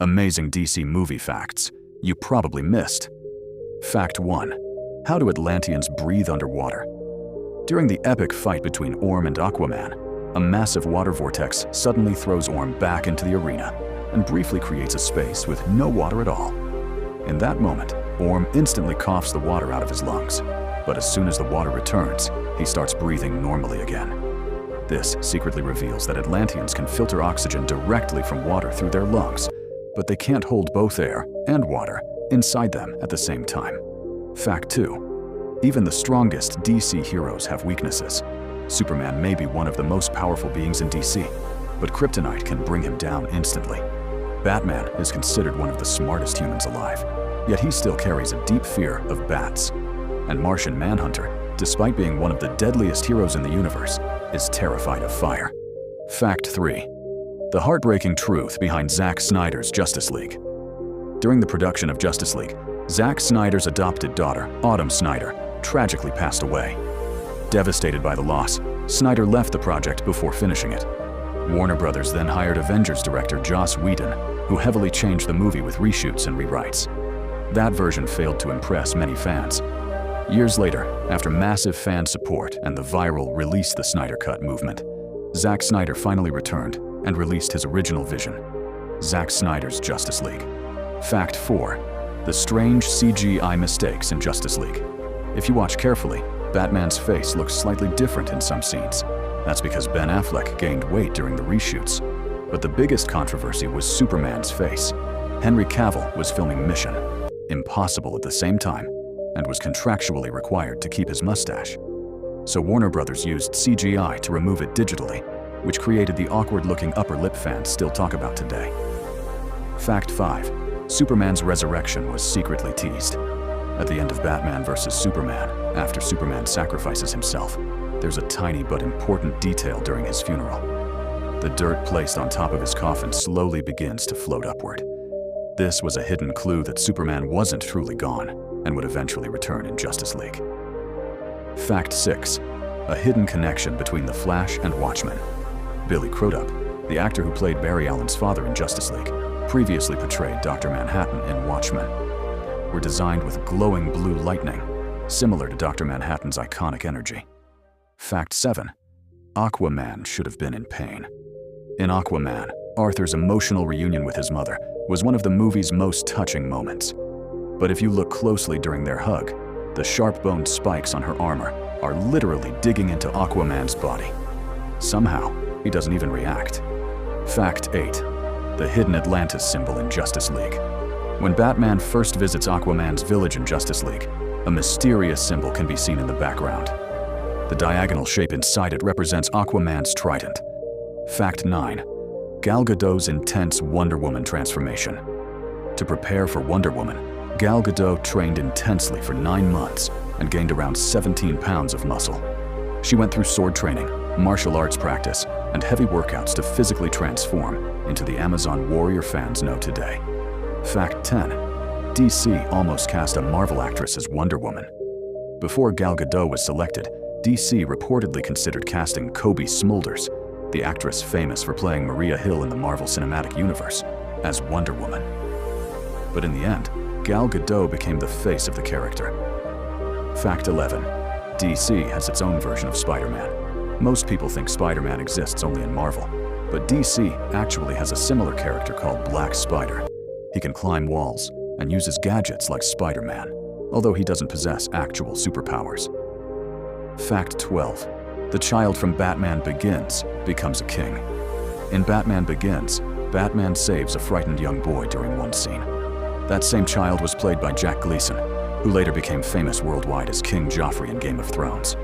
Amazing DC movie facts you probably missed. Fact 1. How do Atlanteans breathe underwater? During the epic fight between Orm and Aquaman, a massive water vortex suddenly throws Orm back into the arena and briefly creates a space with no water at all. In that moment, Orm instantly coughs the water out of his lungs, but as soon as the water returns, he starts breathing normally again. This secretly reveals that Atlanteans can filter oxygen directly from water through their lungs, but they can't hold both air and water inside them at the same time. Fact 2. Even the strongest DC heroes have weaknesses. Superman may be one of the most powerful beings in DC, but kryptonite can bring him down instantly. Batman is considered one of the smartest humans alive, yet he still carries a deep fear of bats. And Martian Manhunter, despite being one of the deadliest heroes in the universe, is terrified of fire. Fact 3. The heartbreaking truth behind Zack Snyder's Justice League. During the production of Justice League, Zack Snyder's adopted daughter, Autumn Snyder, tragically passed away. Devastated by the loss, Snyder left the project before finishing it. Warner Brothers then hired Avengers director Joss Whedon, who heavily changed the movie with reshoots and rewrites. That version failed to impress many fans. Years later, after massive fan support and the viral "Release the Snyder Cut" movement, Zack Snyder finally returned and released his original vision, Zack Snyder's Justice League. Fact 4. The strange CGI mistakes in Justice League. If you watch carefully, Batman's face looks slightly different in some scenes. That's because Ben Affleck gained weight during the reshoots. But the biggest controversy was Superman's face. Henry Cavill was filming Mission Impossible at the same time and was contractually required to keep his mustache. So Warner Brothers used CGI to remove it digitally, which created the awkward-looking upper lip fans still talk about today. Fact 5. Superman's resurrection was secretly teased. At the end of Batman vs. Superman, after Superman sacrifices himself, there's a tiny but important detail during his funeral. The dirt placed on top of his coffin slowly begins to float upward. This was a hidden clue that Superman wasn't truly gone and would eventually return in Justice League. Fact 6. A hidden connection between The Flash and Watchmen. Billy Crudup, the actor who played Barry Allen's father in Justice League, previously portrayed Dr. Manhattan in Watchmen, were designed with glowing blue lightning, similar to Dr. Manhattan's iconic energy. Fact 7. Aquaman should have been in pain. In Aquaman, Arthur's emotional reunion with his mother was one of the movie's most touching moments. But if you look closely during their hug, the sharp-boned spikes on her armor are literally digging into Aquaman's body. Somehow, he doesn't even react. Fact 8. The hidden Atlantis symbol in Justice League. When Batman first visits Aquaman's village in Justice League, a mysterious symbol can be seen in the background. The diagonal shape inside it represents Aquaman's trident. Fact 9. Gal Gadot's intense Wonder Woman transformation. To prepare for Wonder Woman, Gal Gadot trained intensely for 9 months and gained around 17 pounds of muscle. She went through sword training, martial arts practice, and heavy workouts to physically transform into the Amazon warrior fans know today. Fact 10. DC almost cast a Marvel actress as Wonder Woman. Before Gal Gadot was selected, DC reportedly considered casting Kobe Smulders, the actress famous for playing Maria Hill in the Marvel Cinematic Universe, as Wonder Woman. But in the end, Gal Gadot became the face of the character. Fact 11. DC has its own version of Spider-Man. Most people think Spider-Man exists only in Marvel, but DC actually has a similar character called Black Spider. He can climb walls and uses gadgets like Spider-Man, although he doesn't possess actual superpowers. Fact 12. The child from Batman Begins becomes a king. In Batman Begins, Batman saves a frightened young boy during one scene. That same child was played by Jack Gleason, who later became famous worldwide as King Joffrey in Game of Thrones.